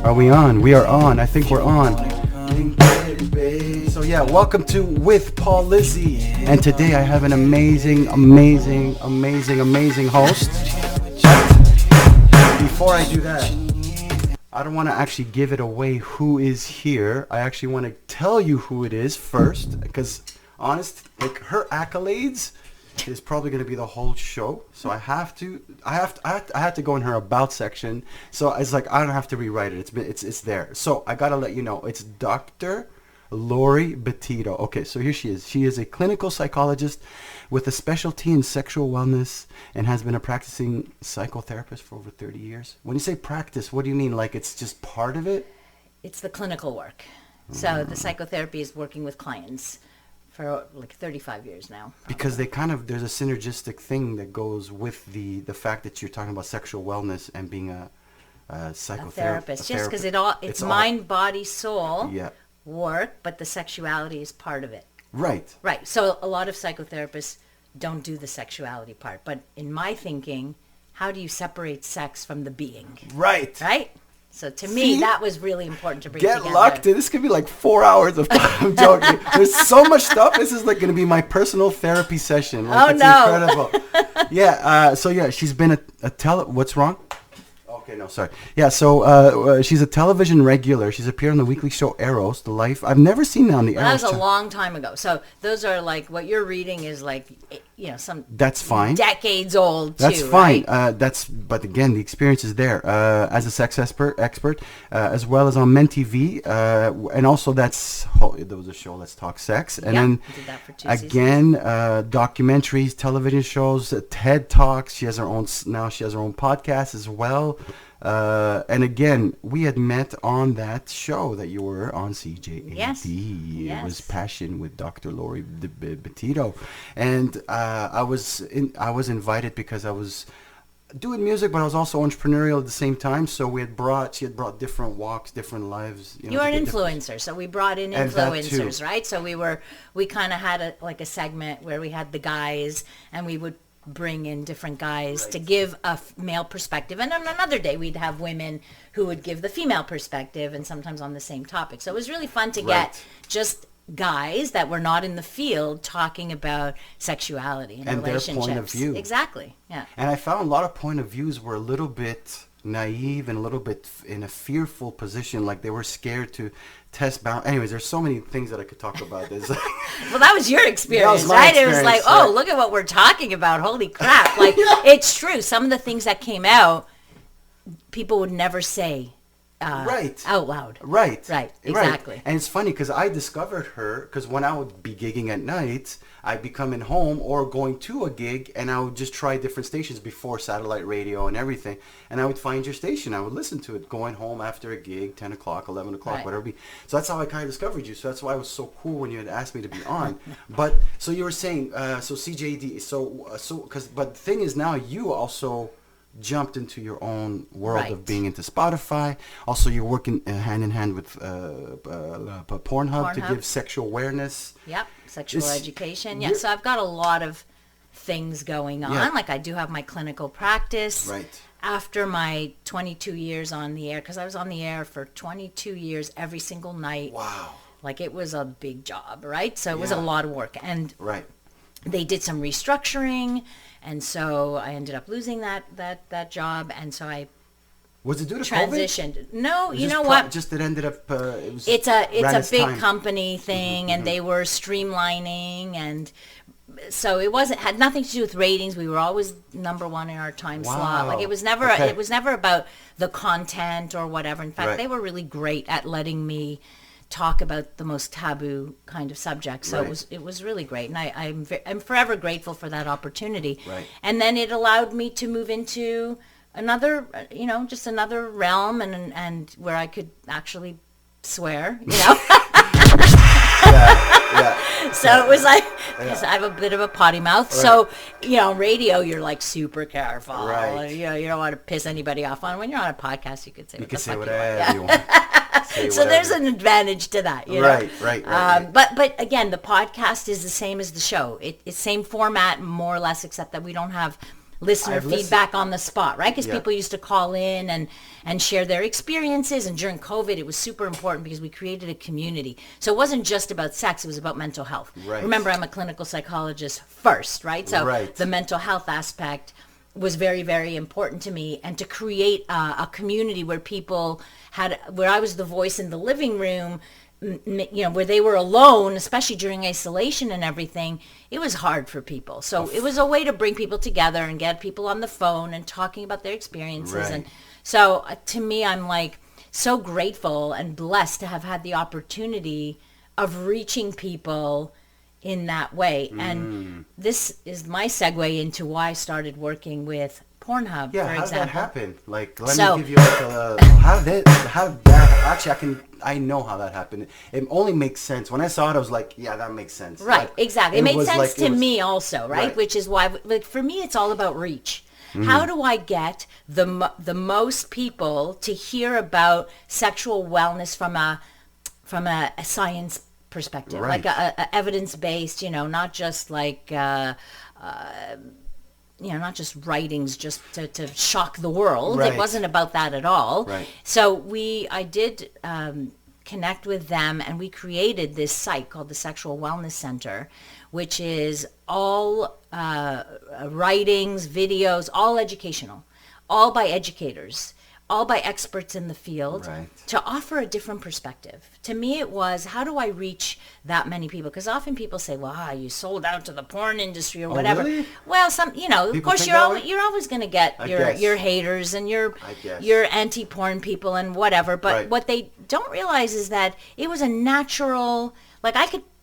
Are we on? We are on. I think we're on. So yeah, welcome to With Paul Lizzi. And today I have an amazing host. Before I do that, I don't want to actually give it away who is here. I actually want to tell you who it is first, because honest, like her accolades is probably going to be the whole show. So I have to go in her about section. So it's like I don't have to rewrite it. It's there. So I got to let you know, it's Dr. Laurie Betito. Okay, so here she is. She is a clinical psychologist with a specialty in sexual wellness and has been a practicing psychotherapist for over 30 years. When you say practice, what do you mean? Like it's just part of it? It's the clinical work. So the psychotherapy is working with clients for like 35 years now. Because there's a synergistic thing that goes with the fact that you're talking about sexual wellness and being a psychotherapist. Just because it's mind, body, soul work, but the sexuality is part of it. Right. So a lot of psychotherapists don't do the sexuality part. But in my thinking, how do you separate sex from the being? Right. So to me, that was really important to bring together. Get luck. This could be like 4 hours of time. I'm joking. There's so much stuff. This is like going to be my personal therapy session. Like, it's incredible. She's been what's wrong? Okay, no, sorry. Yeah, so she's a television regular. She's appeared on the weekly show Eros, The Life. I've never seen that on the Eros. That was a long time ago. So those are like, what you're reading is like, some that's fine. Decades old too. That's fine. Right? But again, the experience is there as a sex expert, as well as on Men TV, and also there was a show, Let's Talk Sex, and then did that for 2 again documentaries, television shows, TED Talks. She has her own podcast as well. And again, we had met on that show that you were on, CJAD. Yes. It was Passion with Dr. Laurie Betito, and I was invited because I was doing music, but I was also entrepreneurial at the same time. So she had brought different walks, different lives. You are an influencer, so we brought in influencers, right? So we kind of had a segment where we had the guys, and we would bring in different guys to give a male perspective, and on another day we'd have women who would give the female perspective, and sometimes on the same topic. So it was really fun to get just guys that were not in the field talking about sexuality and relationships. Their point of view. Exactly. Yeah. And I found a lot of point of views were a little bit naive and a little bit in a fearful position, like they were scared to test bound. Anyways, there's so many things that I could talk about. Well, that was your experience, right? It was like, oh, look at what we're talking about. Holy crap. Like, it's true. Some of the things that came out, people would never say out loud. Right, exactly. And it's funny because I discovered her because when I would be gigging at night, I'd be coming home or going to a gig, and I would just try different stations before satellite radio and everything, and I would find your station. I would listen to it going home after a gig, 10 o'clock, 11 o'clock, whatever it be. So that's how I kind of discovered you. So that's why it was so cool when you had asked me to be on. But so you were saying, so CJD, but the thing is now you also jumped into your own world of being into Spotify. Also, you're working hand in hand with Pornhub to give sexual awareness. Yep, sexual education. Yeah, so I've got a lot of things going on. Yeah. Like I do have my clinical practice. Right. After my 22 years on the air, because I was on the air for 22 years every single night. Wow. Like it was a big job, right? So it was a lot of work. And they did some restructuring, and so I ended up losing that job, and so I was it due to transitioned. COVID? No, you know what? Just it ended up. It's a big company thing, and they were streamlining, and so it had nothing to do with ratings. We were always number one in our time slot. Like it was never about the content or whatever. In fact, they were really great at letting me talk about the most taboo kind of subjects. So it was really great, and I'm forever grateful for that opportunity. Right. And then it allowed me to move into another, just another realm, and where I could actually swear, So it was like, because I have a bit of a potty mouth. So, radio, you're like super careful. Right. You don't want to piss anybody off on. When you're on a podcast, you could say whatever you want. So there's an advantage to that, Right. But again, the podcast is the same as the show. It's same format, more or less, except that we don't have listener feedback on the spot, right? Because people used to call in and share their experiences. And during COVID, it was super important because we created a community. So it wasn't just about sex, it was about mental health. Right. Remember, I'm a clinical psychologist first, right? So the mental health aspect was very, very important to me. And to create a community where people where I was the voice in the living room, where they were alone, especially during isolation and everything, it was hard for people. So it was a way to bring people together and get people on the phone and talking about their experiences. Right. And so to me, I'm like so grateful and blessed to have had the opportunity of reaching people in that way. And this is my segue into why I started working with Pornhub, for example. How did that happen? Like, let me give you like how did that, actually, I know how that happened. It only makes sense. When I saw it, I was like, yeah, that makes sense. Right, like, exactly. It made sense to me also, right? Which is why, like, for me, it's all about reach. How do I get the most people to hear about sexual wellness from a science perspective, like a evidence-based, not just like not just writings just to shock the world. Right. It wasn't about that at all. Right. So I did connect with them, and we created this site called the Sexual Wellness Center, which is all writings, videos, all educational, all by educators, all by experts in the field, to offer a different perspective. To me, it was, how do I reach that many people? Because often people say, well, you sold out to the porn industry or whatever. Really? Well, of course, you're always going to get your haters and your anti-porn people and whatever. But what they don't realize is that it was a natural, like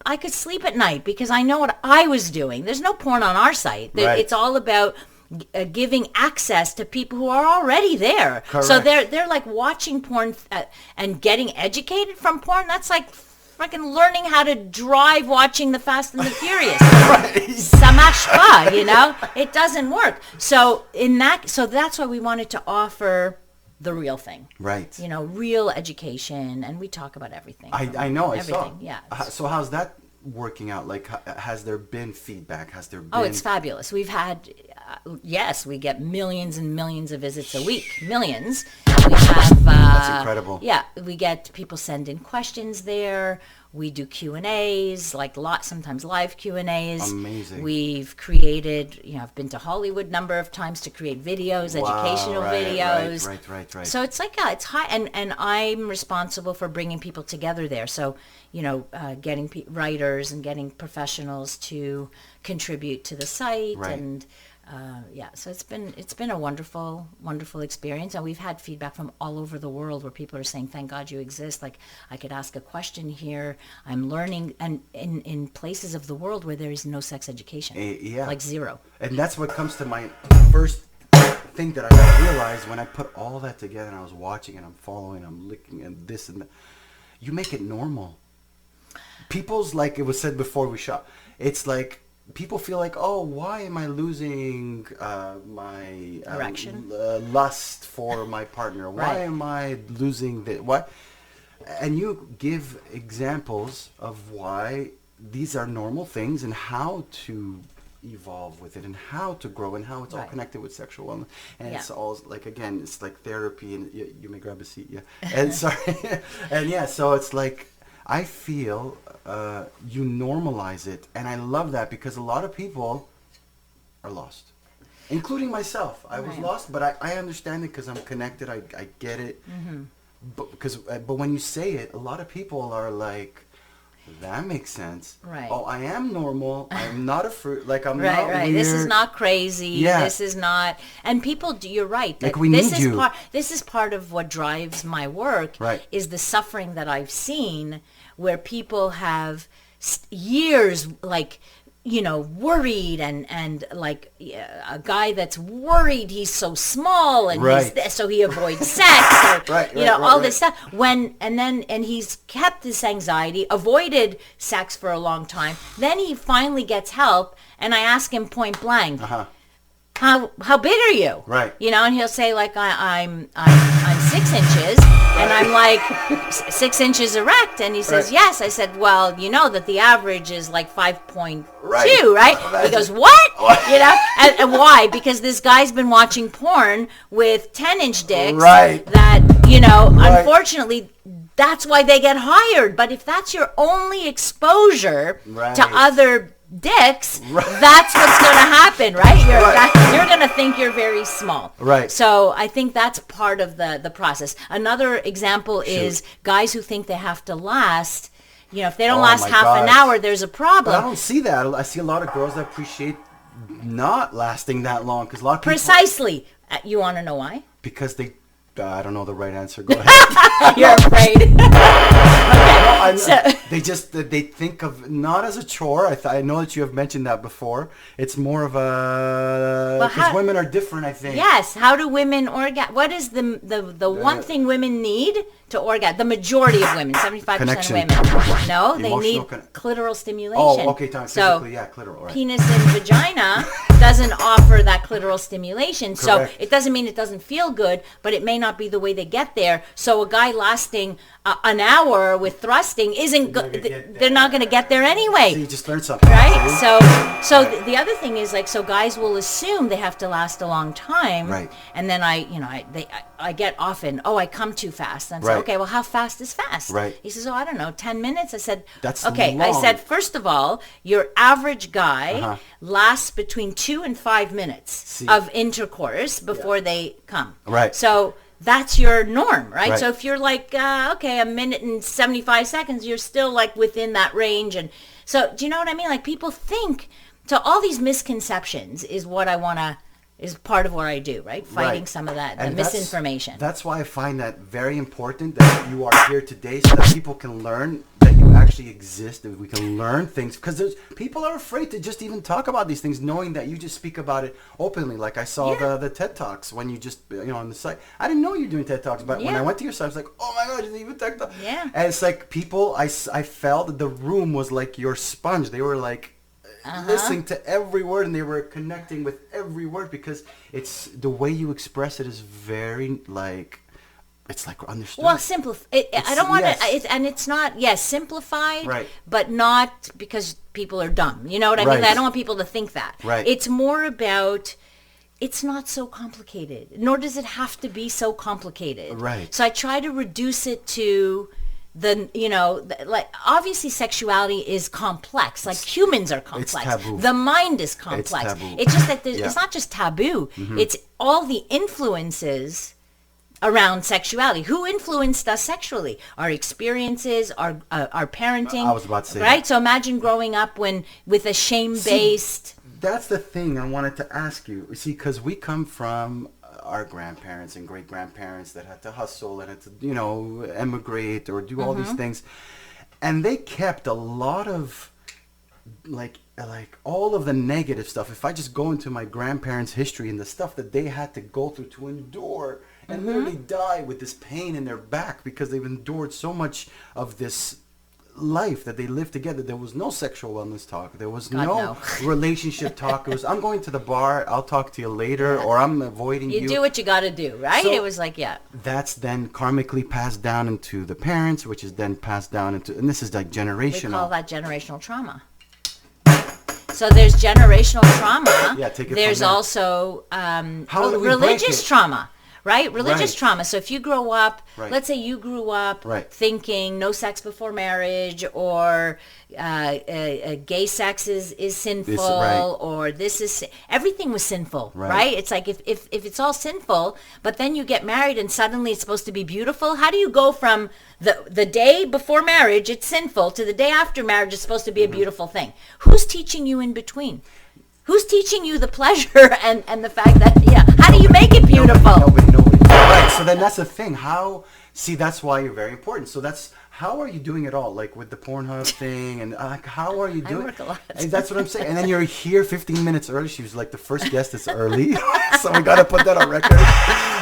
I could sleep at night because I know what I was doing. There's no porn on our site. It's all about giving access to people who are already there. Correct. So they're like watching porn and getting educated from porn. That's like freaking learning how to drive watching the Fast and the Furious. Ça marche pas, it doesn't work. So that's why we wanted to offer the real thing. Right. Real education, and we talk about everything. I know, everything. I saw. Yeah. So how's that working out? Like, has there been feedback? Has there been... Oh, it's fabulous. We've had, yes, we get millions and millions of visits a week. Millions. We have... That's incredible. Yeah, we get people send in questions there. We do Q&As, like sometimes live Q&As. Amazing. We've created, I've been to Hollywood a number of times to create videos, educational videos. Right. So it's like, it's high, and I'm responsible for bringing people together there. So, getting writers and getting professionals to contribute to the site. Right. And so it's been a wonderful, wonderful experience, and we've had feedback from all over the world where people are saying, "Thank God you exist." Like, I could ask a question here. I'm learning, and in places of the world where there is no sex education, like zero. And that's what comes to my first thing that I realized when I put all that together, and I was watching and I'm following, I'm looking and this and that. You make it normal. People's, like it was said before we shot. It's like, people feel like, oh, why am I losing my erection, lust for my partner? Why am I losing the what? And you give examples of why these are normal things and how to evolve with it and how to grow and how it's all connected with sexual wellness. And it's all like, again, it's like therapy. And you may grab a seat, And sorry, and so it's like, I feel you normalize it, and I love that because a lot of people are lost, including myself. I was lost, but I understand it because I'm connected. I get it. Mm-hmm. But when you say it, a lot of people are like, that makes sense. Right. Oh, I am normal. I'm not a fruit. Like, I'm not weird. This is not crazy. Yeah. This is not. And people, you're right. Like, we need you. This is part of what drives my work. Right. Is the suffering that I've seen, where people have years, like, worried and like a guy that's worried he's so small and so he avoids sex, or, this stuff. And he's kept this anxiety, avoided sex for a long time. Then he finally gets help, and I ask him point blank, how big are you? Right. You know, and he'll say like I'm 6 inches, and I'm like 6 inches erect, and he says yes. I said, well, you know that the average is like 5.2, right? He goes, what? You know, and why? Because this guy's been watching porn with 10-inch dicks. Right. That, you know, unfortunately, that's why they get hired. But if that's your only exposure to other dicks, that's what's going to happen, right? You're going to think you're very small. Right. So I think that's part of the process. Another example is guys who think they have to last. You know, if they don't last half an hour, there's a problem. But I don't see that. I see a lot of girls that appreciate not lasting that long, because a lot of people... Precisely. You want to know why? Because they... I don't know the right answer. Go ahead. You're afraid. They think of not as a chore. I know that you have mentioned that before. It's more of a... Because women are different, I think. Yes. How do women orgasm? What is the one thing women need to orgasm? The majority of women, 75% of women. No, they need clitoral stimulation. Oh, okay. Physically, clitoral. Right. Penis and vagina doesn't offer that clitoral stimulation. Correct. So it doesn't mean it doesn't feel good, but it may not be the way they get there. So a guy lasting an hour with thrusting isn't they're not going to get there anyway. So you just learned something, right? So the other thing is, like, so guys will assume they have to last a long time, right? And then I get often, I come too fast. And I say, okay, well, how fast is fast? Right. He says, I don't know, 10 minutes. I said, that's okay. Long. I said, first of all, your average guy lasts between 2 and 5 minutes of intercourse before they come. Right. So that's your norm, right? So if you're like, okay, a minute and 75 seconds, you're still like within that range. And so, do you know what I mean? Like, people think, so all these misconceptions is what I want to, is part of what I do, right? Fighting some of that, the misinformation. That's why I find that very important that you are here today, so that people can learn that you actually exist, that we can learn things, because people are afraid to just even talk about these things, knowing that you just speak about it openly. Like I saw the TED Talks when you just, on the site. I didn't know you were doing TED Talks, but when I went to your site, I was like, oh my God, you even TED Talk. Yeah. And it's like people, I felt that the room was like your sponge. They were like, listening to every word, and they were connecting with every word, because it's the way you express it is very like, it's like understood. Well, I don't want to, and it's not, simplified, right, but not because people are dumb. You know what I mean? I don't want people to think that. Right. It's more about, it's not so complicated, nor does it have to be so complicated. Right. So I try to reduce it to like, obviously sexuality is complex, like humans are complex. It's taboo. The mind is complex. It's just that it's not just taboo. It's all the influences around sexuality. Who influenced us sexually? Our experiences, our parenting. I was about to say right. That. So imagine growing up with a shame-based. That's the thing I wanted to ask you. See, because we come from our grandparents and great grandparents that had to hustle and had to, emigrate or do all these things, and they kept a lot of like all of the negative stuff. If I just go into my grandparents' history and the stuff that they had to go through to endure and literally die with this pain in their back because they've endured so much of this life that they lived together. There was no sexual wellness talk. There was no relationship talk. It was, I'm going to the bar, I'll talk to you later, or I'm avoiding you. You do what you got to do, right? So it was like, that's then karmically passed down into the parents, which is then passed down into, and this is like generational. We call that generational trauma. So there's generational trauma. Yeah, take it there's from there. Also How do we religious break it? Trauma. Right? Religious trauma. So if you grow up, let's say you grew up thinking no sex before marriage, or gay sex is sinful, or this is, everything was sinful, right? It's like if it's all sinful, but then you get married and suddenly it's supposed to be beautiful. How do you go from the day before marriage it's sinful to the day after marriage it's supposed to be a beautiful thing? Who's teaching you in between? Who's teaching you the pleasure and the fact that, how do you make it beautiful? Nobody. Right, so then that's the thing. That's why you're very important. So how are you doing it all? Like with the Pornhub thing, and how are you doing? I work a lot. And that's what I'm saying. And then you're here 15 minutes early. She was like the first guest that's early. So we got to put that on record.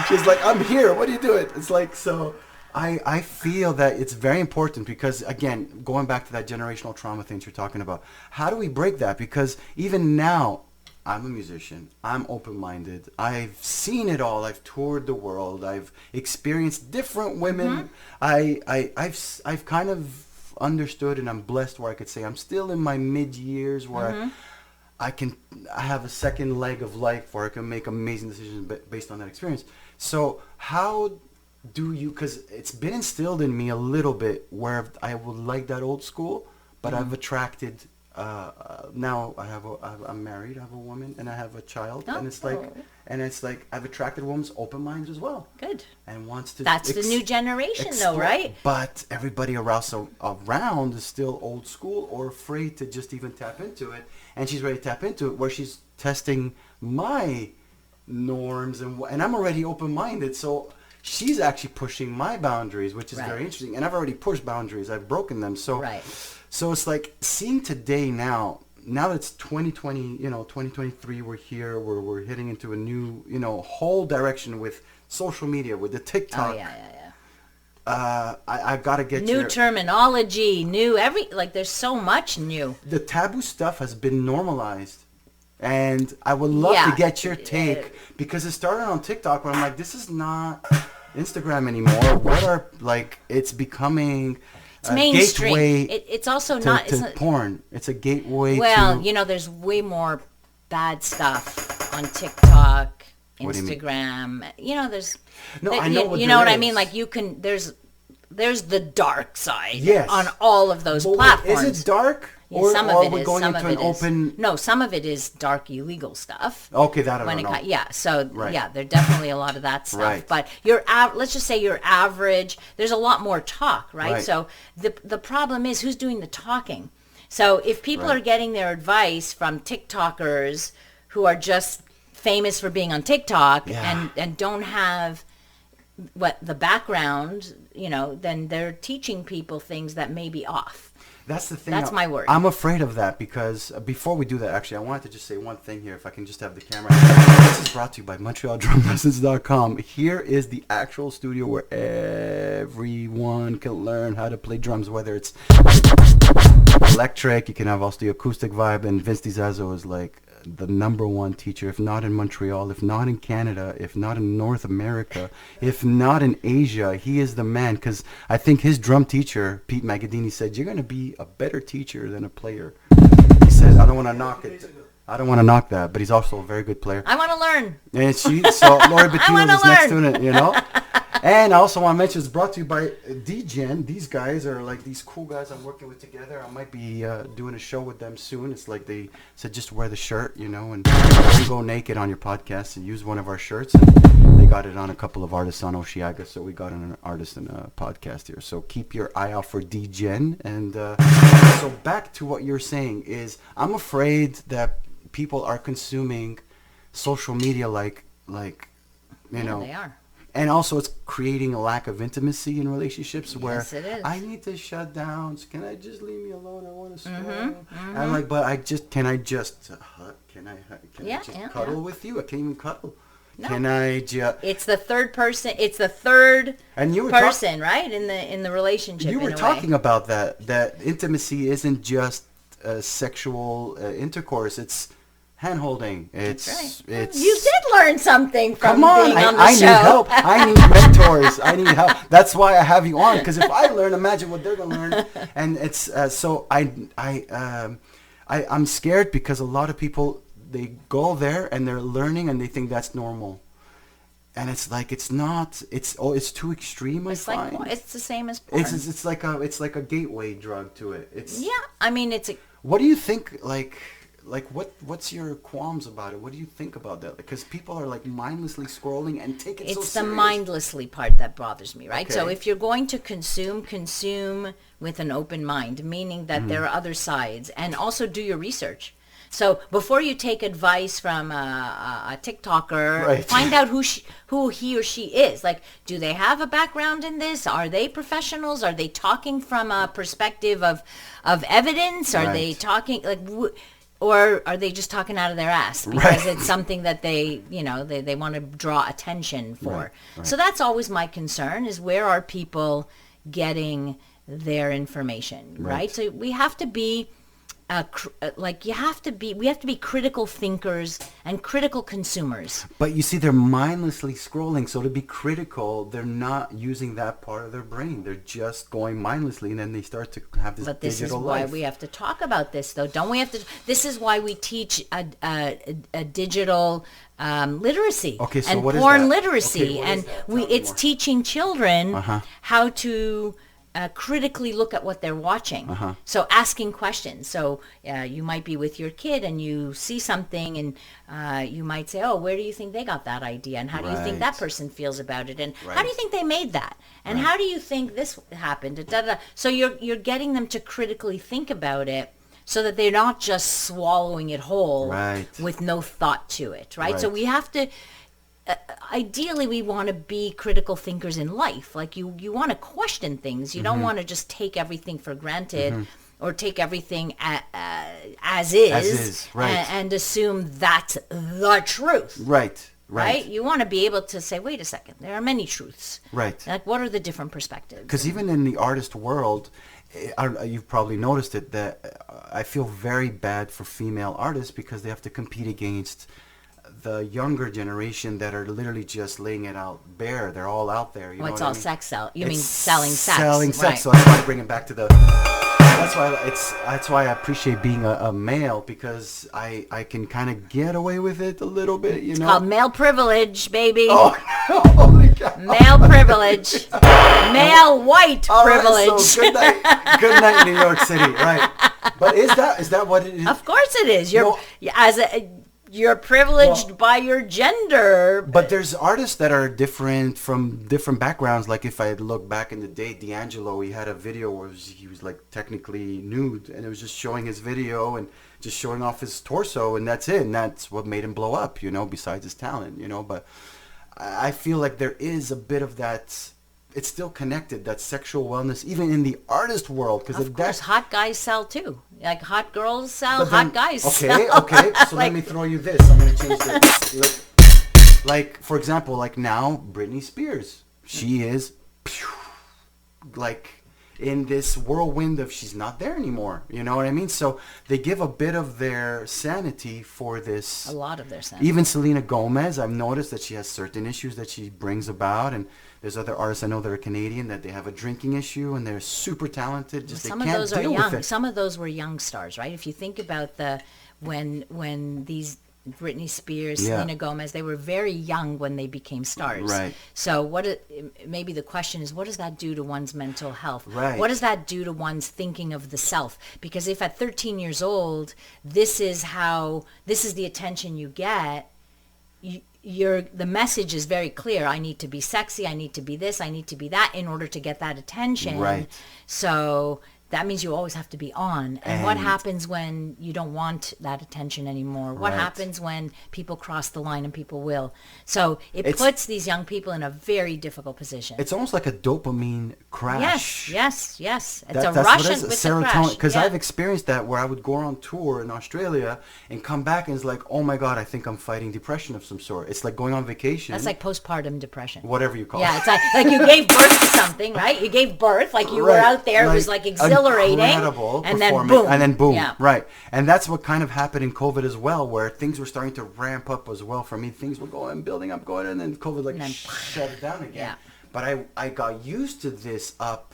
She's like, I'm here. What are you doing? It's like, so I feel that it's very important because, again, going back to that generational trauma things you're talking about, how do we break that? Because even now, I'm a musician. I'm open-minded. I've seen it all. I've toured the world. I've experienced different women. I've kind of understood, and I'm blessed where I could say I'm still in my mid-years where I have a second leg of life where I can make amazing decisions based on that experience. So how do you, because it's been instilled in me a little bit where I would like that old school, but I've attracted now I'm married, I have a woman, and I have a child, and it's like I've attracted a woman's open mind as well. Good. And wants to. That's the new generation, though, right? But everybody around is still old school or afraid to just even tap into it, and she's ready to tap into it, where she's testing my norms, and I'm already open minded, so. She's actually pushing my boundaries, which is very interesting. And I've already pushed boundaries. I've broken them. So, so it's like seeing today now that it's 2020, 2023, we're here, we're heading into a new, whole direction with social media, with the TikTok. I've got to get new terminology, there's so much new. The taboo stuff has been normalized. And I would love to get your take, because it started on TikTok where I'm like, this is not Instagram anymore. It's becoming a mainstream. Gateway it's also to porn. It's a gateway there's way more bad stuff on TikTok, Instagram. There's... No, I know what I mean? Like, there's the dark side on all of those platforms. Is it dark? Yeah, some of it is. Some of it is. No, some of it is dark, illegal stuff. Okay, that I don't know. There's definitely a lot of that stuff. Right. But let's just say your average, there's a lot more talk, right? So the problem is, who's doing the talking? So if people are getting their advice from TikTokers who are just famous for being on TikTok and don't have the background, then they're teaching people things that may be off. That's the thing. That's my word. I'm afraid of that, because before we do that, actually, I wanted to just say one thing here, if I can just have the camera. This is brought to you by MontrealDrumLessons.com. Here is the actual studio where everyone can learn how to play drums, whether it's electric, you can have also the acoustic vibe, and Vince DiZazzo is like the #1 teacher, if not in Montreal, if not in Canada, if not in North America, if not in Asia. He is the man, because I think his drum teacher, Pete Magadini, said, you're going to be a better teacher than a player. He said, I don't want to knock it. I don't want to knock that, but he's also a very good player. I want to learn. And so Laurie Betito is next to it, And I also want to mention, it's brought to you by DGen. These guys are like these cool guys I'm working with together. I might be doing a show with them soon. It's like they said, just wear the shirt, and you go naked on your podcast and use one of our shirts. And they got it on a couple of artists on Oshiaga, so we got an artist in a podcast here. So keep your eye out for DGen. And so back to what you're saying is, I'm afraid that people are consuming social media like they are. And also, it's creating a lack of intimacy in relationships where it is. I need to shut down. So can I just leave me alone? I want to swim. I'm like, but can I just cuddle with you? I can't even cuddle. No. Can I just? It's the third person. It's the third person, right? In the relationship. You were talking about that intimacy isn't just sexual intercourse. It's hand-holding. It's you did learn something from being on the show. I need help. I need mentors. I need help. That's why I have you on, because if I learn, imagine what they're gonna learn. And it's so I'm scared, because a lot of people, they go there and they're learning and they think that's normal. And it's like, it's not. It's too extreme. I find it's the same as porn. It's like a gateway drug to it. What do you think? What's your qualms about it? What do you think about that? Because people are like mindlessly scrolling and take it so serious. It's the mindlessly part that bothers me, right? Okay. So if you're going to consume with an open mind, meaning that there are other sides, and also do your research. So before you take advice from a TikToker, find out who he or she is. Like, do they have a background in this? Are they professionals? Are they talking from a perspective of evidence? Are they talking or are they just talking out of their ass because it's something that they want to draw attention for? Right. So that's always my concern, is where are people getting their information, right? So we have to be like we have to be critical thinkers and critical consumers. But you see, they're mindlessly scrolling. So to be critical, they're not using that part of their brain. They're just going mindlessly, and then they start to have this digital life. But this is why we have to talk about this, though. Don't we have to? This is why we teach a digital literacy and porn literacy, and it's teaching children how to critically look at what they're watching. So asking questions. So you might be with your kid and you see something and you might say, oh, where do you think they got that idea? And how do you think that person feels about it? And how do you think they made that? And how do you think this happened? So you're getting them to critically think about it so that they're not just swallowing it whole with no thought to it, right? So we have to... ideally, we want to be critical thinkers in life. Like you want to question things. You don't want to just take everything for granted or take everything as is, and assume that's the truth. Right. You want to be able to say, wait a second, there are many truths. Like, what are the different perspectives? Because even in the artist world, you've probably noticed it, that I feel very bad for female artists because they have to compete against the younger generation that are literally just laying it out bare. They're all out there. You know it's what all I mean? sex sell. You mean selling sex? Selling sex. So that's why I bring it back to the. That's why I appreciate being a male, because I can kind of get away with it a little bit. You know. It's called male privilege, baby. Oh, holy God. Male privilege. Male white privilege. Right, so good night, New York City. Right. But is that what it is? Of course it is. You're privileged by your gender. But there's artists that are different from different backgrounds. Like if I look back in the day, D'Angelo, he had a video where he was like technically nude, and it was just showing his video and just showing off his torso, and that's it. And that's what made him blow up, besides his talent, But I feel like there is a bit of that. It's still connected, that sexual wellness, even in the artist world. Because of course, hot guys sell too. Like hot girls sell, hot guys sell. Okay. So let me throw you this. I'm going to change this. Like, for example, like now, Britney Spears. She is, like, in this whirlwind of she's not there anymore. You know what I mean? So they give a bit of their sanity for this. A lot of their sanity. Even Selena Gomez, I've noticed that she has certain issues that she brings about, and there's other artists I know that are Canadian that they have a drinking issue and they're super talented. Just some they of can't those are deal young. with it. Some of those were young stars, right? If you think about when these Britney Spears, Selena Gomez, they were very young when they became stars. Right. So maybe the question is, what does that do to one's mental health? Right. What does that do to one's thinking of the self? Because if at 13 years old, this is the attention you get, the message is very clear. I need to be sexy. I need to be this. I need to be that in order to get that attention. Right. So that means you always have to be on. And what happens when you don't want that attention anymore? What happens when people cross the line, and people will? So it puts these young people in a very difficult position. It's almost like a dopamine crash. Yes. It's a rush with serotonin, the crash. because I've experienced that, where I would go on tour in Australia and come back and it's like, oh my God, I think I'm fighting depression of some sort. It's like going on vacation. That's like postpartum depression. Whatever you call it. Yeah, it's like you gave birth to something, right? You gave birth, like you were out there. It was like exhilarating. And then boom. Yeah. Right. And that's what kind of happened in COVID as well, where things were starting to ramp up as well. For me, things were building up, and then COVID shut it down again. Yeah. But I got used to this up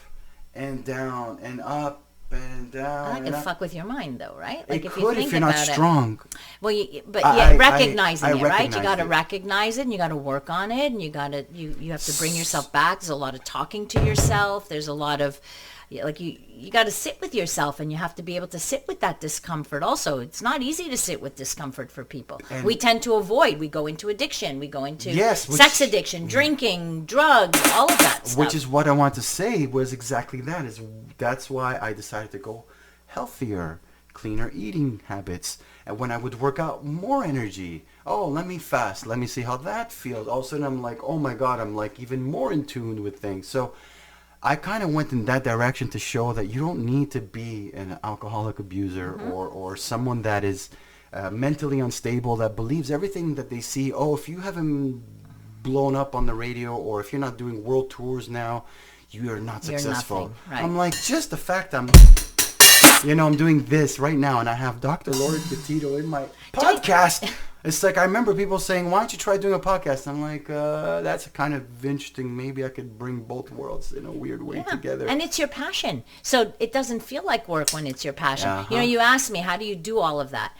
and down and up and down. That can fuck with your mind, though, right? Like it could if you're not strong. Well, recognizing it, right? You got to recognize it, and you got to work on it, and you have to bring yourself back. There's a lot of talking to yourself. There's a lot of you got to sit with yourself, and you have to be able to sit with that discomfort also. It's not easy to sit with discomfort for people. And we tend to avoid. We go into addiction. We go into sex addiction, drinking, drugs, all of that stuff. Which is what I want to say was exactly that. That's why I decided to go healthier, cleaner eating habits. And when I would work out, more energy. Oh, let me fast. Let me see how that feels. All of a sudden, I'm like, oh my God, I'm like even more in tune with things. So I kind of went in that direction to show that you don't need to be an alcoholic abuser or someone that is mentally unstable, that believes everything that they see. Oh, if you haven't blown up on the radio, or if you're not doing world tours now, you are not successful. Nothing, right. I'm like, just the fact I'm You know, I'm doing this right now, and I have Dr. Laurie Betito in my podcast. It's like, I remember people saying, why don't you try doing a podcast? I'm like, that's kind of interesting. Maybe I could bring both worlds in a weird way together. And it's your passion. So it doesn't feel like work when it's your passion. Uh-huh. You know, you asked me, how do you do all of that?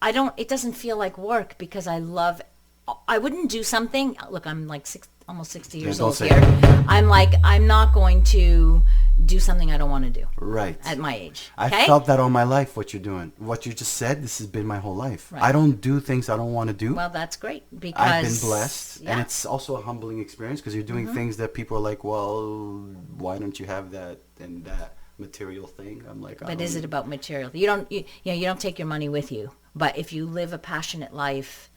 It doesn't feel like work because I wouldn't do something. Look, I'm like almost 60 years old here. I'm like, I'm not going to do something I don't want to do. Right. At my age. I felt that all my life, what you're doing. What you just said, this has been my whole life. Right. I don't do things I don't want to do. Well, that's great because I've been blessed. And it's also a humbling experience because you're doing things that people are like, well, why don't you have that and that material thing? I'm like, but is it about material? You don't take your money with you. But if you live a passionate life,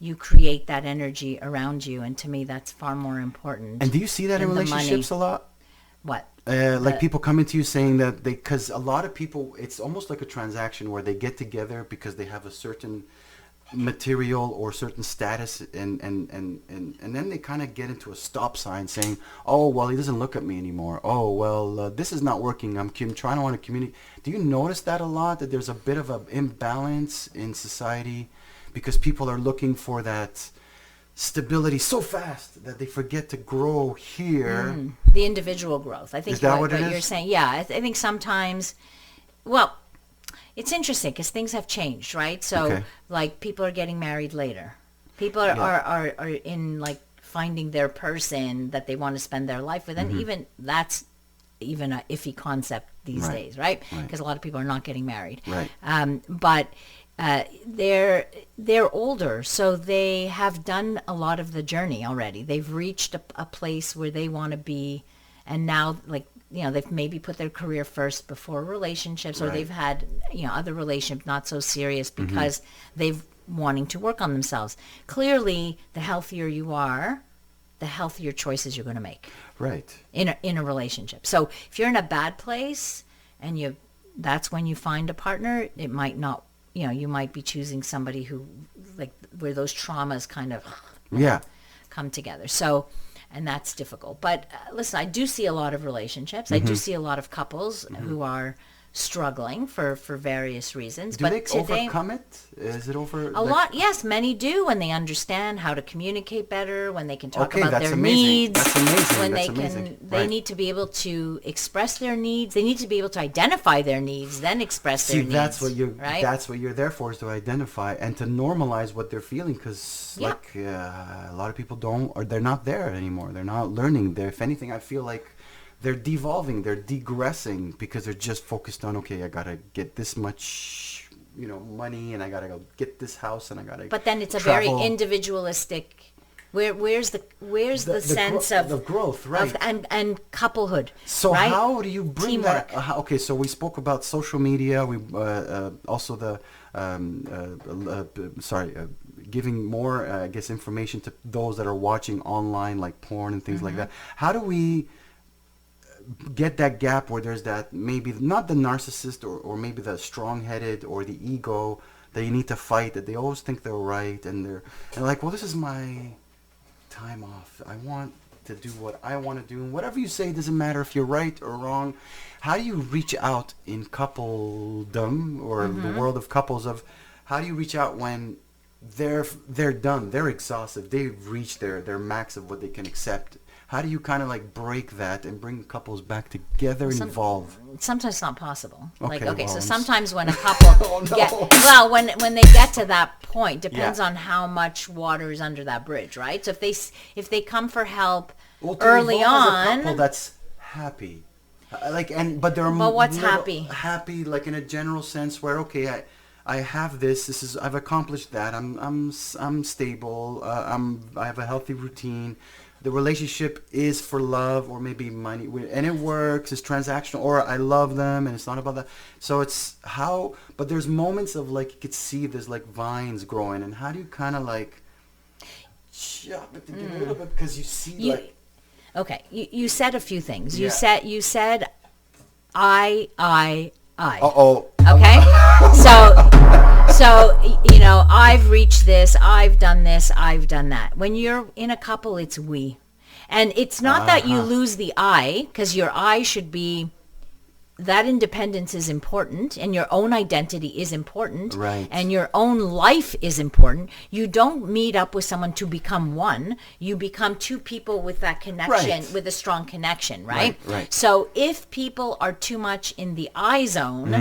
you create that energy around you. And to me, that's far more important. And do you see that in relationships a lot? What? Like people coming to you saying that because a lot of people, it's almost like a transaction where they get together because they have a certain material or certain status, and then they kind of get into a stop sign saying, oh, well, he doesn't look at me anymore. Oh, well, this is not working. I'm trying to want to communicate. Do you notice that a lot, that there's a bit of an imbalance in society because people are looking for that stability so fast that they forget to grow here? The individual growth. I think is that what you're saying. Yeah, I think sometimes, well, it's interesting because things have changed, right? So, like, people are getting married later. People are in, like, finding their person that they want to spend their life with. And even that's even a iffy concept these days, right? Because a lot of people are not getting married. Right. But they're older, so they have done a lot of the journey already. They've reached a place where they want to be, and now, like, you know, they've maybe put their career first before relationships, or they've had, you know, other relationships not so serious because they've wanting to work on themselves. Clearly, the healthier you are, the healthier choices you're going to make. Right. In a relationship. So if you're in a bad place and that's when you find a partner, it might not, you know, you might be choosing somebody who, like, where those traumas kind of come together. So, and that's difficult. But listen, I do see a lot of relationships. I do see a lot of couples who are struggling for various reasons. Do they overcome it? Is it over? A lot, yes. Many do when they understand how to communicate better, when they can talk about their needs. That's amazing. When that's they amazing. they need to be able to express their needs. They need to be able to identify their needs, then express their needs. That's what you're there for, is to identify and to normalize what they're feeling, because a lot of people don't, or they're not there anymore. They're not learning. If anything, I feel like they're devolving, they're degressing, because they're just focused on, okay, I gotta get this much, you know, money, and I gotta go get this house, and I gotta. But then it's a very individualistic. Where's the sense of the growth, right? And couplehood. So right? how do you bring Teamwork. that? Okay, so we spoke about social media. We also the giving more, I guess, information to those that are watching online, like porn and things like that. How do we get that gap where there's that, maybe not the narcissist, or maybe the strong-headed or the ego that you need to fight, that they always think they're right, and they're like, well, this is my time off. I want to do what I want to do, and whatever you say doesn't matter if you're right or wrong. How do you reach out in coupledom, or the world of couples, of how do you reach out when they're done, they're exhausted, they've reached their max of what they can accept? How do you kind of like break that and bring couples back together and evolve? Sometimes it's not possible. Okay, so sometimes when a couple when they get to that point, depends on how much water is under that bridge, right? So if they come for help early on, as a couple that's happy, but they're what's happy? Happy, like in a general sense, where okay, I have this. I've accomplished that. I'm stable. I have a healthy routine. The relationship is for love, or maybe money, and it works. It's transactional, or I love them, and it's not about that. So it's how, but there's moments of like, you could see there's like vines growing, and how do you kind of like chop it a little bit, because you see Okay, you said a few things. You said I. Uh-oh. Okay? So, you know, I've reached this, I've done that. When you're in a couple, it's we. And it's not that you lose the I, because your I should be that independence is important, and your own identity is important, right, and your own life is important. You don't meet up with someone to become one. You become two people with that connection, right, with a strong connection, right? Right. So if people are too much in the I zone,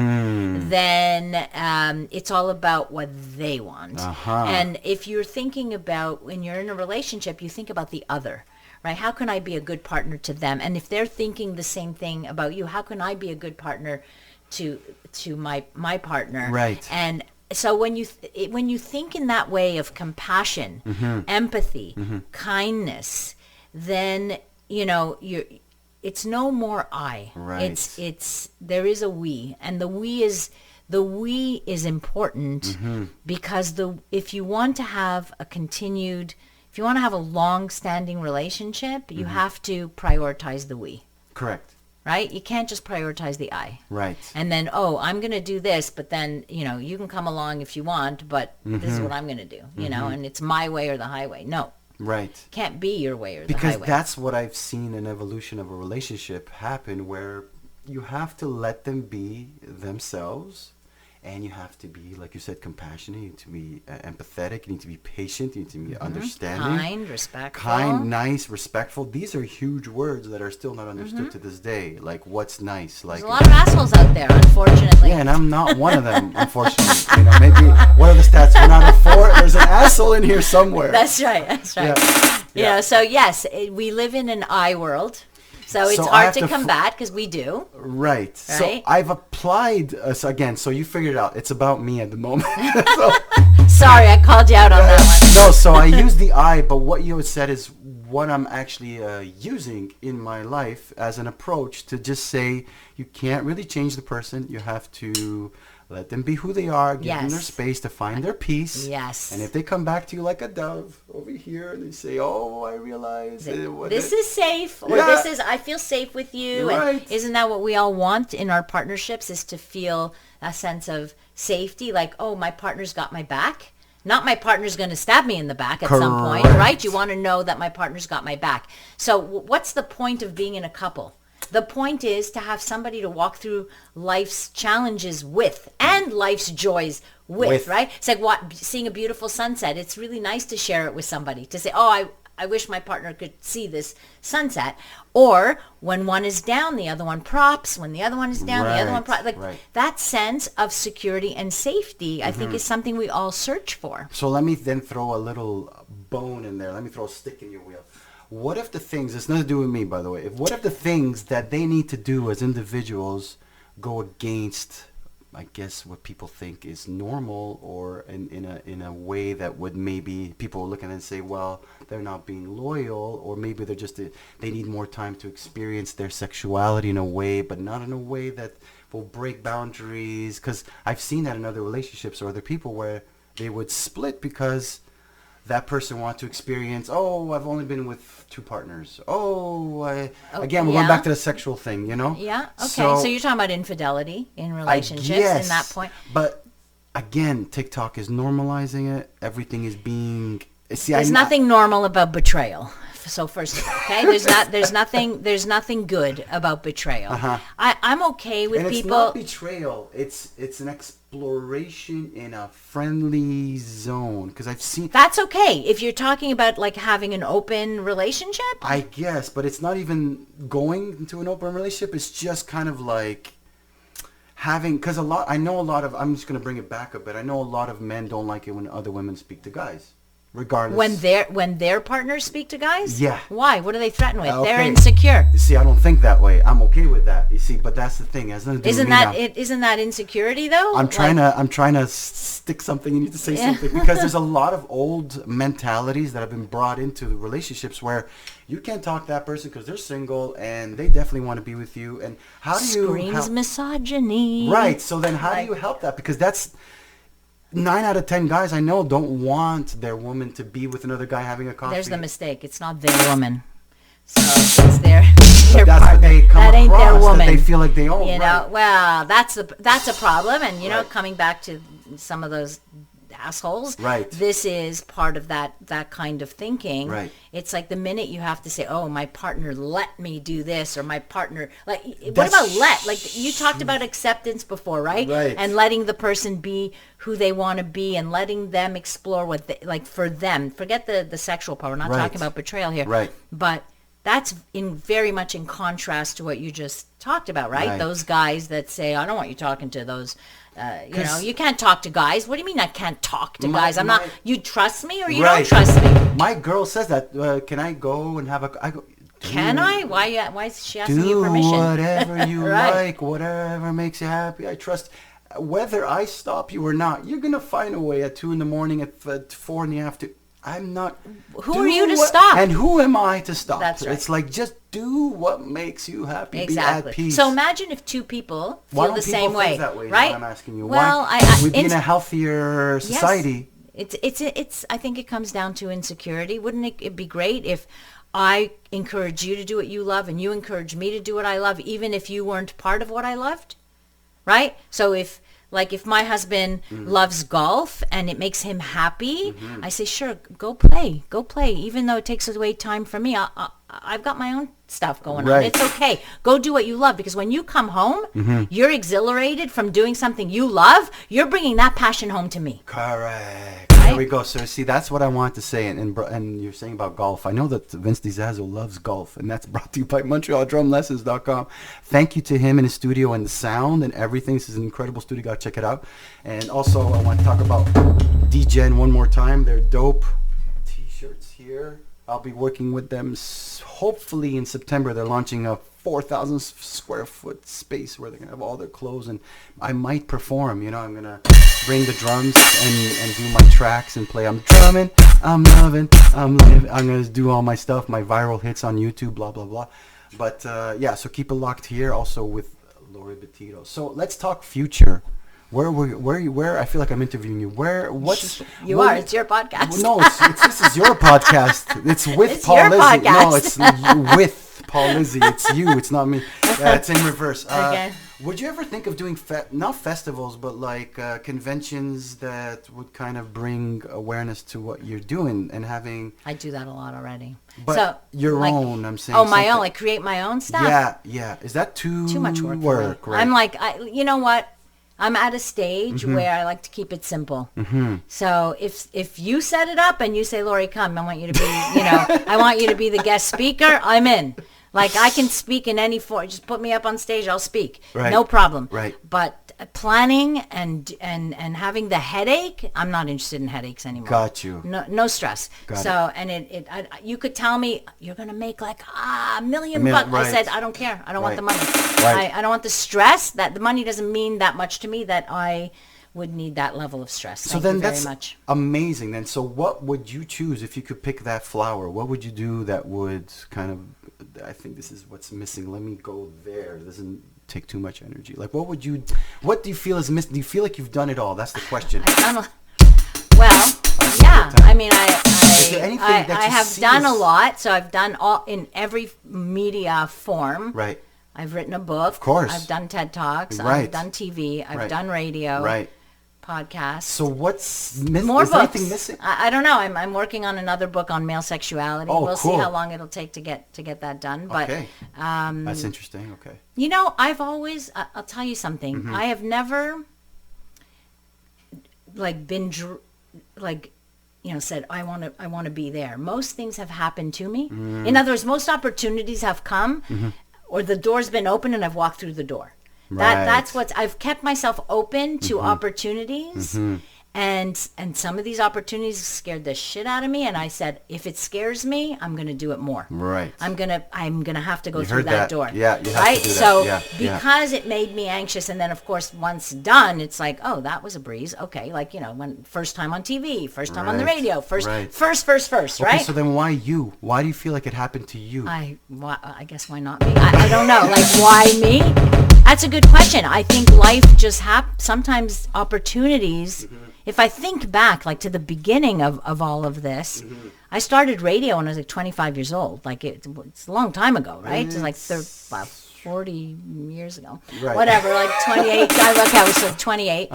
then it's all about what they want. And if you're thinking about, when you're in a relationship, you think about the other. Right? How can I be a good partner to them? And if they're thinking the same thing about you, how can I be a good partner to my partner? Right. And so when you think in that way of compassion, empathy, kindness, then it's no more I. Right. It's there is a we, and the we is important because if you want to have a long-standing relationship, you have to prioritize the we. Correct. Right? You can't just prioritize the I. Right. And then, I'm going to do this, but then, you can come along if you want, but this is what I'm going to do, and it's my way or the highway. No. Right. Can't be your way or the highway. Because that's what I've seen an evolution of a relationship happen, where you have to let them be themselves. And you have to be, like you said, compassionate. You need to be empathetic. You need to be patient. You need to be understanding. Kind, respectful. Kind, nice, respectful. These are huge words that are still not understood to this day. Like, what's nice? Like, there's a lot of assholes out there, unfortunately. Yeah, and I'm not one of them, unfortunately. Maybe what are the stats? We're not a 4. There's an asshole in here somewhere. That's right. Yeah. So yes, we live in an I world. So it's hard to combat because we do. Right. So I've applied, again, so you figured it out. It's about me at the moment. Sorry, I called you out on that one. No, so I use the I, but what you said is what I'm actually using in my life as an approach to just say you can't really change the person. You have to let them be who they are, give them their space to find their peace. Yes. And if they come back to you like a dove over here and they say, I realize this is safe, or this is, I feel safe with you. Right. And isn't that what we all want in our partnerships, is to feel a sense of safety, like, my partner's got my back. Not my partner's going to stab me in the back at some point, right? You want to know that my partner's got my back. So what's the point of being in a couple? The point is to have somebody to walk through life's challenges with, and life's joys with, right? It's like seeing a beautiful sunset. It's really nice to share it with somebody, to say, I wish my partner could see this sunset. Or when one is down, the other one props. When the other one is down, the other one props. That sense of security and safety, I think, is something we all search for. So let me then throw a little bone in there. Let me throw a stick in your wheel. What if the things, it's nothing to do with me, by the way, what if the things that they need to do as individuals go against, I guess, what people think is normal, or in a way that would maybe people look at it and say, well, they're not being loyal, or maybe they're just, they need more time to experience their sexuality in a way, but not in a way that will break boundaries? Because I've seen that in other relationships or other people where they would split because that person wants to experience, I've only been with 2 partners. Again, we're going back to the sexual thing, Yeah, okay. So you're talking about infidelity in relationships in that point. But again, TikTok is normalizing it. Everything is being... There's nothing normal about betrayal. So first of all, okay, there's nothing good about betrayal. I'm okay with people. It's not betrayal. It's an exploration in a friendly zone, because I've seen. That's okay if you're talking about like having an open relationship. I guess, but it's not even going into an open relationship. It's just kind of like having, because I'm just going to bring it back a bit. I know a lot of men don't like it when other women speak to guys. Regardless. When their partners speak to guys? Yeah. Why? What are they threatened with? Okay. They're insecure. You see, I don't think that way. I'm okay with that. You see, but that's the thing. It has nothing to do with me. Isn't that insecurity though? I'm trying to stick something. You need to say something, because there's a lot of old mentalities that have been brought into the relationships where you can't talk to that person because they're single and they definitely want to be with you. And how do you screams misogyny? Right. So then how do you help that? Because that's 9 out of 10 guys I know don't want their woman to be with another guy having a coffee. There's the mistake. It's not their woman. So it's their that's partner. What they come that ain't across, their woman. That they feel like they own. Well, that's a problem. And coming back to some of those assholes. Right. This is part of that kind of thinking. Right. It's like the minute you have to say, oh, my partner let me do this, or my partner, like, what about let? Like, you talked about acceptance before, right? Right. And letting the person be who they want to be and letting them explore what they, like, for them. Forget the sexual part. We're not talking about betrayal here. Right. But that's very much in contrast to what you just talked about, right? Those guys that say, I don't want you talking to those, you can't talk to guys. What do you mean I can't talk to guys? You trust me or you don't trust me? My girl says that, can I go and have I go, can I? Why is she asking you permission? Do whatever you like, whatever makes you happy. I trust. Whether I stop you or not, you're going to find a way at 2 a.m, at 4 p.m. I'm not. Who are you to stop? And who am I to stop? That's right. It's like, just do what makes you happy. Exactly. Be at peace. So imagine if two people feel the same way. That way, right? Is what I'm asking you. Well, why we'd be in a healthier society. Yes. It's. I think it comes down to insecurity. Wouldn't it be great if I encourage you to do what you love and you encourage me to do what I love, even if you weren't part of what I loved? Right? So if my husband loves golf and it makes him happy, I say, sure, go play. Even though it takes away time from me, I've got my own stuff going on. It's okay. Go do what you love, because when you come home, you're exhilarated from doing something you love. You're bringing that passion home to me. Correct. There we go. So see, that's what I wanted to say. And you're saying about golf. I know that Vince DiZazzo loves golf, and that's brought to you by MontrealDrumLessons.com. Thank you to him and his studio and the sound and everything. This is an incredible studio. Got to check it out. And also, I want to talk about DGen one more time. They're dope. T-shirts here. I'll be working with them hopefully in September. They're launching a 4,000 square foot space where they're going to have all their clothes, and I might perform. I'm going to bring the drums and do my tracks and play. I'm drumming, I'm loving, I'm living. I'm going to do all my stuff, my viral hits on YouTube, blah, blah, blah. But so keep it locked here also with Laurie Betito. So let's talk future. Where I feel like I'm interviewing you. It's your podcast. No, this is your podcast. It's with it's Paul your Lizzi. Podcast. No, it's with Paul Lizzi. It's you. It's not me. It's in reverse. Okay. Would you ever think of doing not festivals, but like conventions that would kind of bring awareness to what you're doing and having? I do that a lot already. But so, your own, I'm saying. Oh, my own, like create my own stuff. Yeah. Is that too much work? Right? I'm like, you know what? I'm at a stage where I like to keep it simple. So if you set it up and you say, Laurie, come, I want you to be, I want you to be the guest speaker, I'm in. Like, I can speak in any form. Just put me up on stage, I'll speak. Right. No problem. Right. But planning and having the headache, I'm not interested in headaches anymore. Got you. No stress. Got it. And you could tell me you're going to make like $1 million bucks. Right. I said, I don't care. I don't want the money. Right. I don't want the stress. That the money doesn't mean that much to me that I would need that level of stress. So Thank then you very that's much. amazing. Then, so what would you choose if you could pick that flower? What would you do that would kind of? I think this is what's missing. Let me go there. It doesn't take too much energy. Like, what do you feel is missing? Do you feel like you've done it all? That's the question. I mean, I have done a lot. So I've done all in every media form. Right. I've written a book. Of course. I've done TED Talks. Right. I've done TV. I've done radio. Right. Podcasts. So what's missing? More is books. anything missing? I don't know. I'm working on another book on male sexuality. Oh, we'll cool. see how long it'll take to get that done. But okay. That's interesting. Okay. I've always. I'll tell you something. I have never said I want to be there. Most things have happened to me. In other words, most opportunities have come, or the door's been open and I've walked through the door. Right. That's what I've kept myself open to opportunities, and some of these opportunities scared the shit out of me. And I said, if it scares me, I'm going to do it more. Right. I'm gonna have to go You through heard that door. Yeah. You have right. To do that. So yeah. because it made me anxious, and then of course once done, it's like, oh, that was a breeze. Okay, like when first time on TV, first time on the radio, first, right? Okay, so then why you? Why do you feel like it happened to you? I guess why not me? I don't know. Like, why me? That's a good question. I think life just sometimes opportunities. If I think back, like to the beginning of all of this, I started radio when I was like 25 years old. Like it's a long time ago, right? It's like 40 years ago. Right. Whatever, like 28. I look, I was like 28.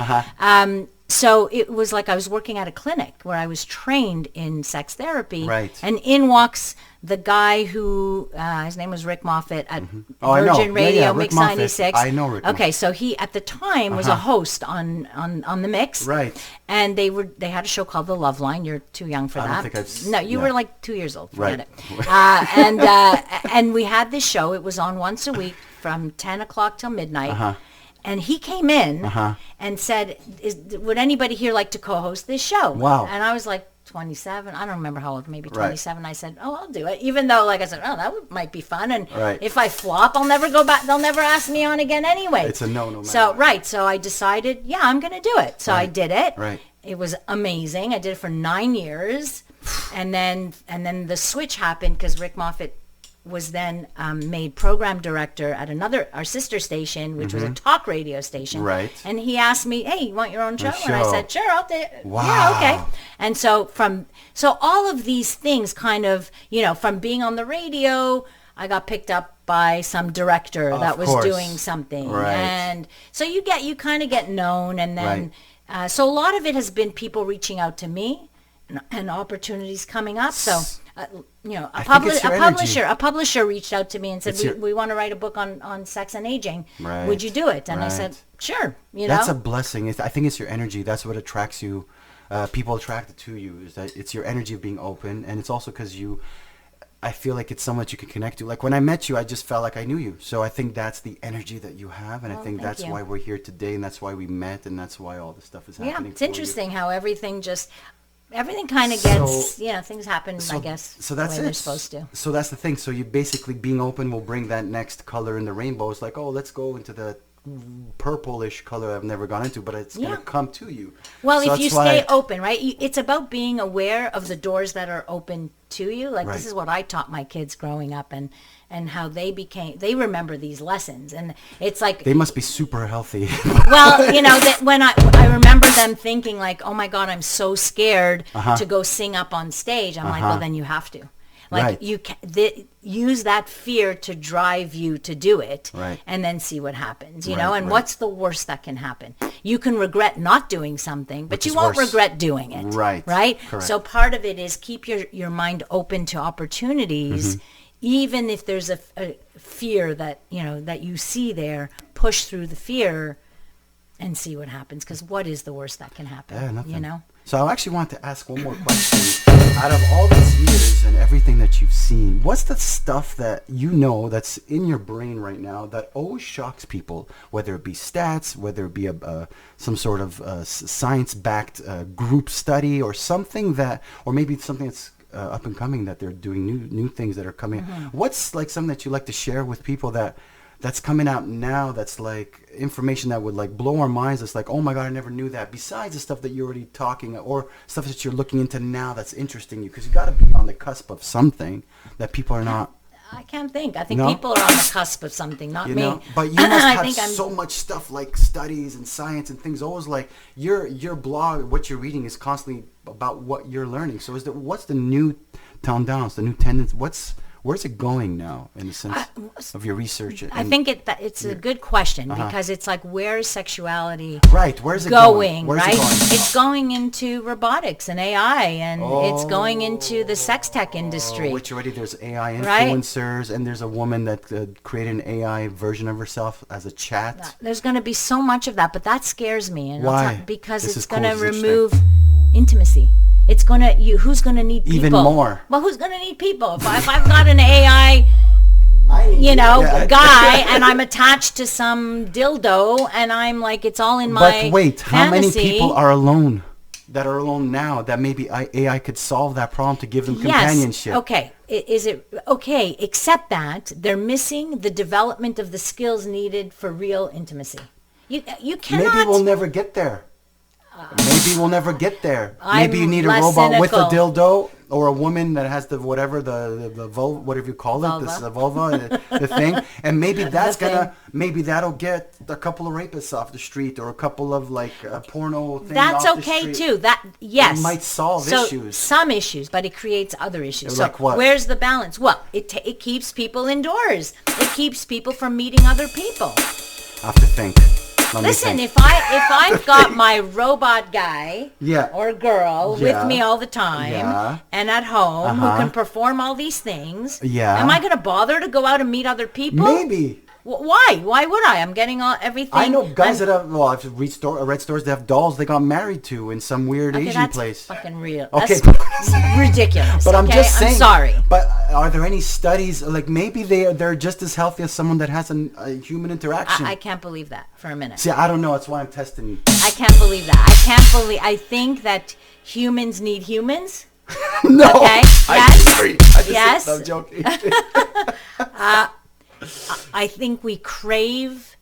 so it was like I was working at a clinic where I was trained in sex therapy. Right. And in walks the guy who, his name was Rick Moffat at I know. Virgin Radio, Yeah, Mix Moffat. 96. I know Rick Okay, Moffat. so he at the time was a host on the Mix. Right. And they had a show called The Love Line. You're too young for that. I don't think I've No, you were like 2 years old. Forget Right. it. And we had this show. It was on once a week from 10 o'clock till midnight. And he came in and said, would anybody here like to co-host this show? Wow. And I was like 27. I don't remember how old, maybe 27. Right. I said, oh, I'll do it. Even though, like I said, oh, might be fun. And if I flop, I'll never go back. They'll never ask me on again anyway. It's a no So, so I decided, yeah, I'm going to do it. So I did it. Right. It was amazing. I did it for 9 years. And then the switch happened because Rick Moffat was then made program director at our sister station, which was a talk radio station. Right. And he asked me, hey, you want your own show? And I said, sure, I'll do it. Wow. Yeah, okay. And so all of these things kind of, from being on the radio, I got picked up by some director that was doing something. Right. And so you kind of get known. And then, so a lot of it has been people reaching out to me and opportunities coming up. So, a publisher reached out to me and said, we want to write a book on sex and aging. Right. Would you do it? And I said, sure. That's a blessing. I think it's your energy. That's what attracts you. People attracted to you is that it's your energy of being open. And it's also because I feel like it's someone that you can connect to. Like when I met you, I just felt like I knew you. So I think that's the energy that you have. And I think that's why we're here today. And that's why we met. And that's why all this stuff is happening. Yeah, it's interesting how everything kind of gets, things happen, I guess, so that's the way they're supposed to. So that's the thing. So you basically being open will bring that next color in the rainbow. It's like, oh, let's go into the purplish color I've never gone into, but it's going to come to you. Well, so if you stay open, right? It's about being aware of the doors that are open to you. Like this is what I taught my kids growing up and how they remember these lessons. And it's like they must be super healthy. Well, when I remember them thinking like, oh my God, I'm so scared to go sing up on stage. I'm like, well, then you have to. Like you use that fear to drive you to do it, and then see what happens. And what's the worst that can happen? You can regret not doing something, but you won't regret doing it. Right. Correct. So part of it is keep your mind open to opportunities, even if there's a fear that that you see there. Push through the fear and see what happens. Because what is the worst that can happen? Yeah, nothing. So I actually want to ask one more question. Out of all these years and everything that you've seen, what's the stuff that that's in your brain right now that always shocks people, whether it be stats, whether it be some sort of science-backed group study or something or maybe something that's up and coming that they're doing new things that are coming. What's like something that you like to share with people that's coming out now that's like information that would like blow our minds? It's like, oh my God, I never knew that. Besides the stuff that you're already talking or stuff that you're looking into now that's interesting you, because you got to be on the cusp of something that people are not. I can't think. I think people are on the cusp of something, not me. But you must have so much stuff like studies and science and things. Always like your blog, what you're reading is constantly about what you're learning. So what's the new downs, the new tendency? Where's it going now in the sense of your research? I think it's a good question because it's like, where's sexuality where's it going? It's going into robotics and AI, and it's going into the sex tech industry. Which already there's AI influencers, and there's a woman that created an AI version of herself as a chat. There's going to be so much of that, but that scares me. And why? Because it's going to remove intimacy. It's who's gonna need people? Even more. Well, who's gonna need people? If I've got an AI, guy, and I'm attached to some dildo, and I'm like, it's all in my But wait, fantasy. How many people are alone? That are alone now? That maybe AI could solve that problem to give them companionship. Okay. Is it okay? Except that they're missing the development of the skills needed for real intimacy. You cannot. Maybe we'll never get there. Maybe you need a robot with a dildo, or a woman that has the vulva, whatever you call it, the vulva, the thing, and maybe that'll get a couple of rapists off the street, or a couple of like porno things. That's off okay the street. too. It might solve issues. Some issues, but it creates other issues. Like what? Where's the balance? Well, it keeps people indoors. It keeps people from meeting other people. I have to think. Listen, if I've got my robot guy or girl with me all the time and at home who can perform all these things, am I going to bother to go out and meet other people? Maybe. Why? Why would I? I'm getting everything. I know guys that have, I've read stores that have dolls they got married to in some weird Asian place. Fucking real. Okay. That's ridiculous. But I'm just saying. I'm sorry. But are there any studies, like maybe they're just as healthy as someone that has a human interaction? I can't believe that for a minute. See, I don't know. That's why I'm testing you. I can't believe that. I think that humans need humans. No. Okay. Yes. I'm joking. I think we crave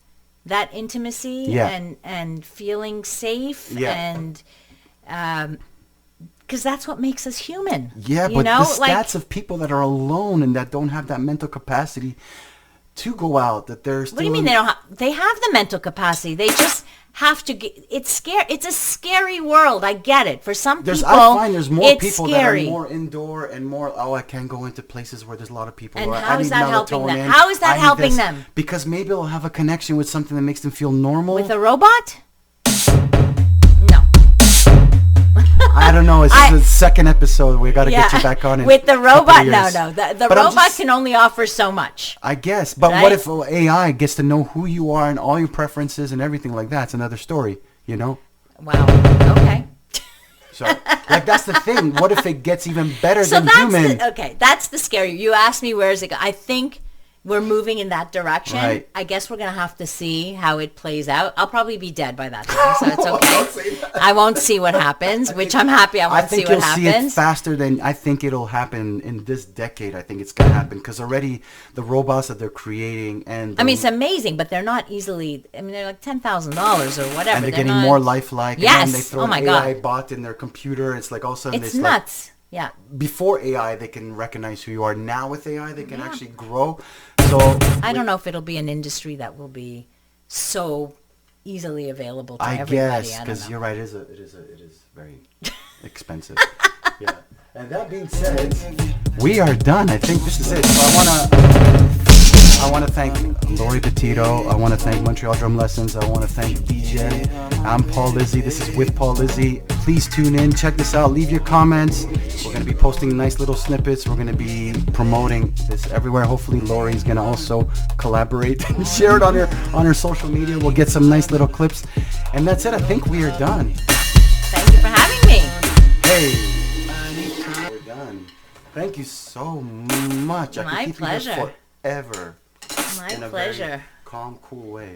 that intimacy and feeling safe and because that's what makes us human. Yeah, but the stats of people that are alone and that don't have that mental capacity to go out, that they're still... What do you mean they don't have... They have the mental capacity. They just have to... It's scary. It's a scary world. I get it. For some people, I find there's more people scary. that are more indoor and more, I can't go into places where there's a lot of people. And how is that helping them? How is that helping them? Because maybe they'll have a connection with something that makes them feel normal. With a robot? I don't know. It's the second episode. We got to get you back on it. With the robot, no. The robot can only offer so much. I guess. But what if AI gets to know who you are and all your preferences and everything like that? It's another story, Wow. Okay. So, that's the thing. What if it gets even better than human? That's the scary. You asked me where is it. I think we're moving in that direction. Right. I guess we're going to have to see how it plays out. I'll probably be dead by that time, so it's okay. I won't see what happens, which I'm happy I won't see what happens. I think you'll see it faster than I think it'll happen in this decade. I think it's going to happen because already the robots that they're creating and... it's amazing, but they're not easily... they're like $10,000 or whatever. And they're getting more lifelike. Yes. And then they throw an AI bot in their computer. It's like all of a sudden... It's nuts. Yeah. Before AI, they can recognize who you are. Now with AI, they can actually grow. So I don't know if it'll be an industry that will be so easily available to everybody. I guess, because you're right. It is very expensive. Yeah. And that being said, we are done. I think this is it. So I want to thank Laurie Betito. I want to thank Montreal Drum Lessons. I want to thank DJ. I'm Paul Lizzi. This is With Paul Lizzi. Please tune in. Check this out. Leave your comments. We're going to be posting nice little snippets. We're going to be promoting this everywhere. Hopefully Laurie's going to also collaborate and share it on her social media. We'll get some nice little clips. And that's it. I think we are done. Thank you for having me. Hey. We're done. Thank you so much. My pleasure. Forever. My pleasure. In a very calm, cool way.